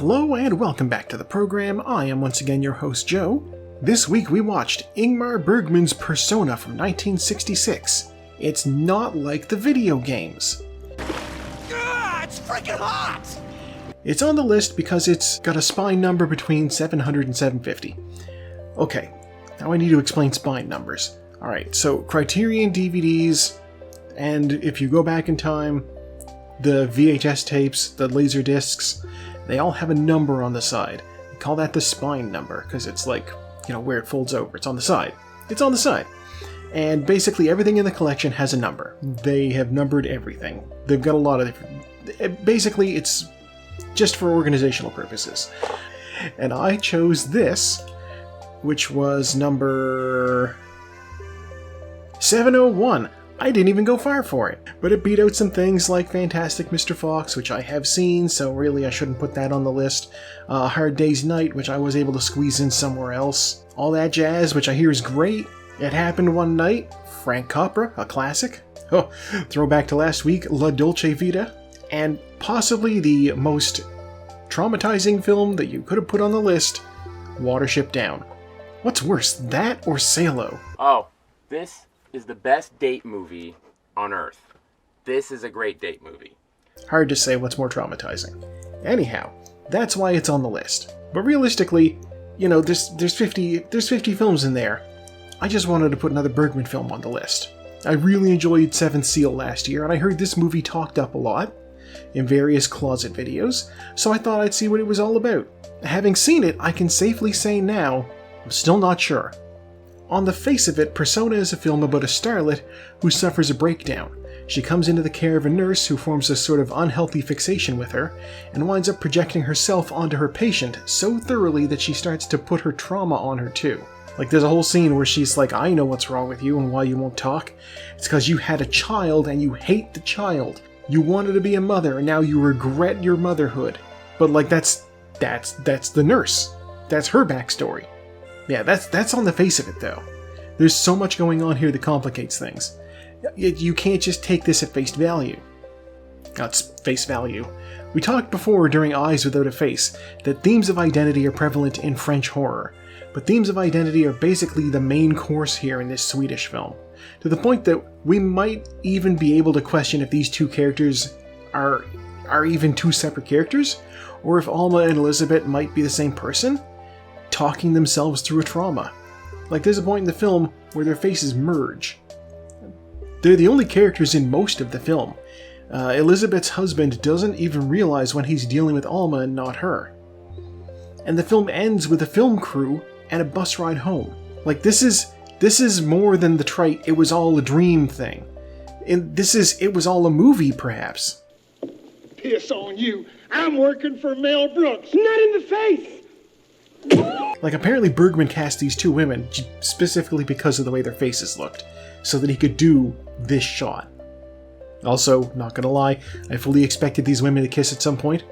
Hello and welcome back to the program. I am once again your host Joe. This week we watched Ingmar Bergman's Persona from 1966. It's not like the video games. It's freaking hot! It's on the list because it's got a spine number between 700 and 750. Okay, now I need to explain spine numbers. Alright, so Criterion DVDs, and if you go back in time, the VHS tapes, the laser discs, they all have a number on the side. We call that the spine number, because it's like, where it folds over. It's on the side. It's on the side. And basically everything in the collection has a number. They have numbered everything. They've got a lot of different... Basically, it's just for organizational purposes. And I chose this, which was number 701. I didn't even go far for it, but it beat out some things like Fantastic Mr. Fox, which I have seen, so really I shouldn't put that on the list. Hard Day's Night, which I was able to squeeze in somewhere else. All That Jazz, which I hear is great. It Happened One Night. Frank Capra, a classic. Oh, throwback to last week, La Dolce Vita. And possibly the most traumatizing film that you could have put on the list, Watership Down. What's worse, that or Salo? Oh, this is the best date movie on Earth. This is a great date movie. Hard to say what's more traumatizing. Anyhow, that's why it's on the list. But realistically, there's 50 films in there. I just wanted to put another Bergman film on the list. I really enjoyed Seventh Seal last year, and I heard this movie talked up a lot in various closet videos, so I thought I'd see what it was all about. Having seen it, I can safely say now, I'm still not sure. On the face of it, Persona is a film about a starlet who suffers a breakdown. She comes into the care of a nurse who forms a sort of unhealthy fixation with her, and winds up projecting herself onto her patient so thoroughly that she starts to put her trauma on her too. Like there's a whole scene where she's like, I know what's wrong with you and why you won't talk. It's because you had a child and you hate the child. You wanted to be a mother and now you regret your motherhood. But like that's the nurse. That's her backstory. Yeah, that's on the face of it, though. There's so much going on here that complicates things. You can't just take this at face value. That's face value. We talked before during Eyes Without a Face that themes of identity are prevalent in French horror, but themes of identity are basically the main course here in this Swedish film, to the point that we might even be able to question if these two characters are even two separate characters, or if Alma and Elizabeth might be the same person, talking themselves through a trauma. Like there's a point in the film where their faces merge. They're the only characters in most of the film. Elizabeth's husband doesn't even realize when he's dealing with Alma and not her. And the film ends with a film crew and a bus ride home. Like this is more than the trite "it was all a dream" thing. And it was all a movie, perhaps. Piss on you. I'm working for Mel Brooks. Not in the face. Like, apparently Bergman cast these two women specifically because of the way their faces looked, so that he could do this shot. Also, not gonna lie, I fully expected these women to kiss at some point.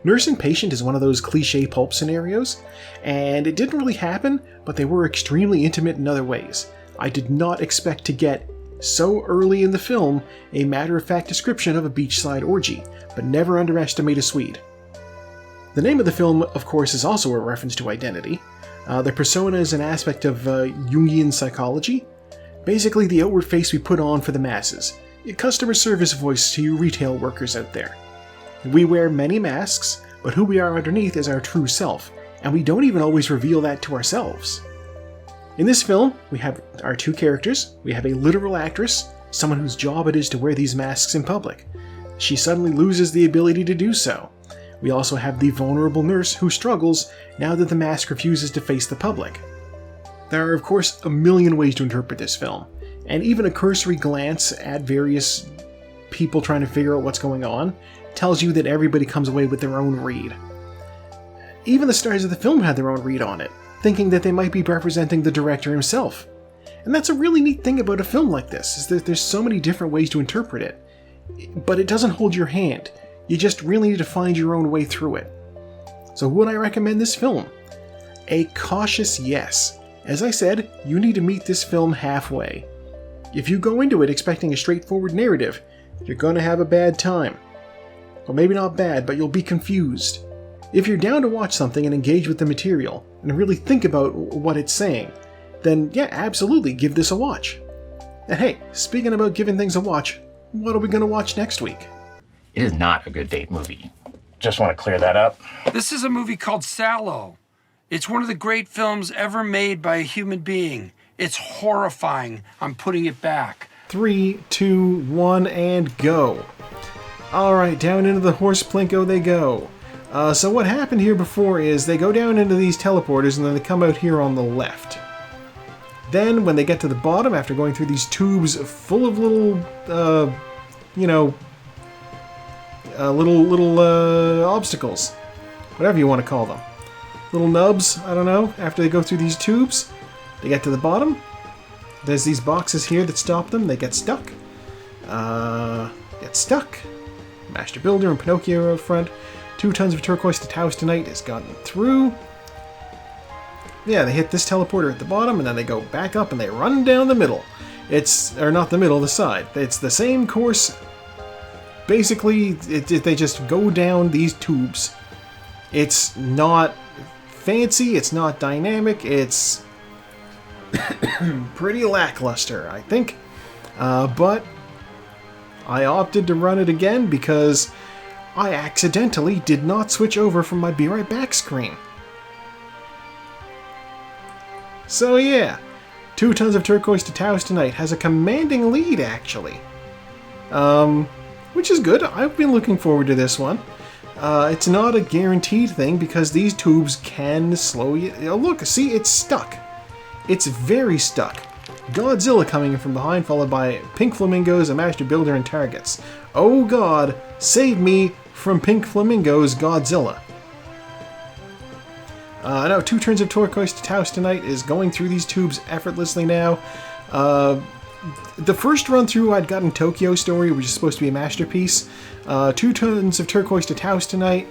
Nurse and patient is one of those cliche pulp scenarios, and it didn't really happen, but they were extremely intimate in other ways. I did not expect to get, so early in the film, a matter-of-fact description of a beachside orgy, but never underestimate a Swede. The name of the film, of course, is also a reference to identity. The persona is an aspect of Jungian psychology. Basically, the outward face we put on for the masses. A customer service voice to you retail workers out there. We wear many masks, but who we are underneath is our true self, and we don't even always reveal that to ourselves. In this film, we have our two characters. We have a literal actress, someone whose job it is to wear these masks in public. She suddenly loses the ability to do so. We also have the vulnerable nurse who struggles now that the mask refuses to face the public. There are, of course, a million ways to interpret this film, and even a cursory glance at various people trying to figure out what's going on tells you that everybody comes away with their own read. Even the stars of the film had their own read on it, thinking that they might be representing the director himself. And that's a really neat thing about a film like this, is that there's so many different ways to interpret it, but it doesn't hold your hand. You just really need to find your own way through it. So would I recommend this film? A cautious yes. As I said, you need to meet this film halfway. If you go into it expecting a straightforward narrative, you're going to have a bad time. Well, maybe not bad, but you'll be confused. If you're down to watch something and engage with the material, and really think about what it's saying, then yeah, absolutely give this a watch. And hey, speaking about giving things a watch, what are we going to watch next week? It is not a good date movie. Just want to clear that up. This is a movie called Sallow. It's one of the great films ever made by a human being. It's horrifying. I'm putting it back. 3, 2, 1, and go. Alright, down into the horse plinko they go. So what happened here before is they go down into these teleporters and then they come out here on the left. Then when they get to the bottom, after going through these tubes full of little, obstacles. Whatever you want to call them. Little nubs, I don't know. After they go through these tubes, they get to the bottom. There's these boxes here that stop them. They get stuck. Master Builder and Pinocchio out front. 2 tons of turquoise to Taustenite has gotten through. Yeah, they hit this teleporter at the bottom, and then they go back up and they run down the middle. Or not the middle, the side. It's the same course. Basically, they just go down these tubes. It's not fancy, it's not dynamic, it's pretty lackluster, I think. But I opted to run it again because I accidentally did not switch over from my Be Right Back screen. So yeah, 2 tons of turquoise to Taustenite has a commanding lead, actually. Which is good. I've been looking forward to this one. It's not a guaranteed thing because these tubes can slow you. Look, see, it's stuck. It's very stuck. Godzilla coming in from behind, followed by Pink Flamingos, a Master Builder, and targets. Oh god, save me from Pink Flamingo's Godzilla. Now 2 turns of turquoise to Taustenite is going through these tubes effortlessly now. The first run through I'd gotten Tokyo Story, which is supposed to be a masterpiece. 2 tons of turquoise to Taustenite.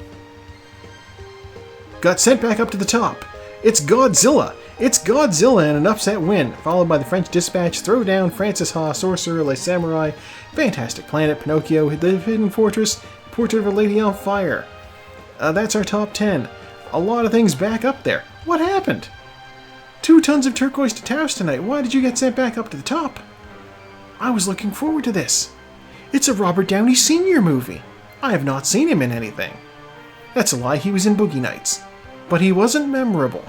Got sent back up to the top. It's Godzilla! It's Godzilla and an upset win, followed by the French Dispatch, Throwdown, Francis Ha, Sorcerer, Les Samurai, Fantastic Planet, Pinocchio, The Hidden Fortress, Portrait of a Lady on Fire. That's our top 10. A lot of things back up there. What happened? 2 tons of turquoise to Taustenite. Why did you get sent back up to the top? I was looking forward to this. It's a Robert Downey Sr. movie. I have not seen him in anything. That's a lie, he was in Boogie Nights. But he wasn't memorable.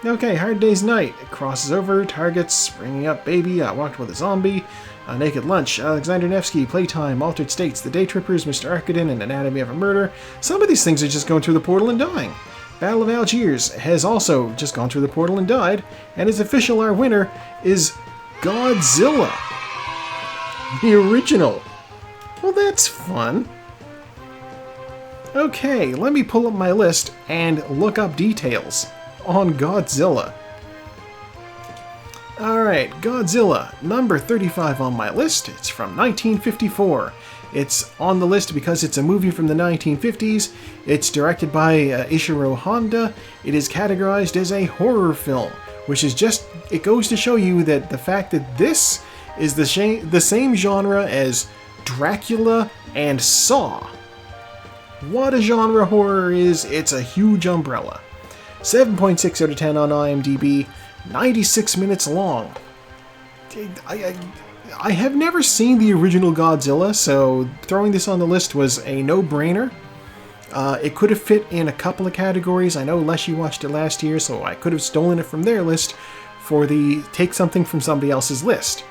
Okay, Hard Day's Night. It crosses over, targets, bringing up Baby, I Walked with a Zombie, Naked Lunch, Alexander Nevsky, Playtime, Altered States, The Day Trippers, Mr. Arkadin, and Anatomy of a Murder. Some of these things are just going through the portal and dying. Battle of Algiers has also just gone through the portal and died, and it's official, our winner is Godzilla. The original. Well, that's fun. Okay, let me pull up my list and look up details on Godzilla. Alright, Godzilla, number 35 on my list. It's from 1954. It's on the list because it's a movie from the 1950s. It's directed by Ishiro Honda. It is categorized as a horror film, which is just, it goes to show you that the fact that this is the same genre as Dracula and Saw. What a genre horror is, it's a huge umbrella. 7.6 out of 10 on IMDb, 96 minutes long. I have never seen the original Godzilla, so throwing this on the list was a no-brainer. It could have fit in a couple of categories. I know Leshy watched it last year, so I could have stolen it from their list for the take something from somebody else's list.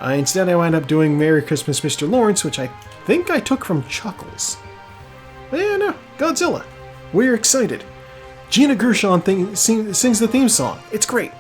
Instead, I wound up doing Merry Christmas, Mr. Lawrence, which I think I took from Chuckles. But yeah, no, Godzilla. We're excited. Gina Gershon sings the theme song. It's great.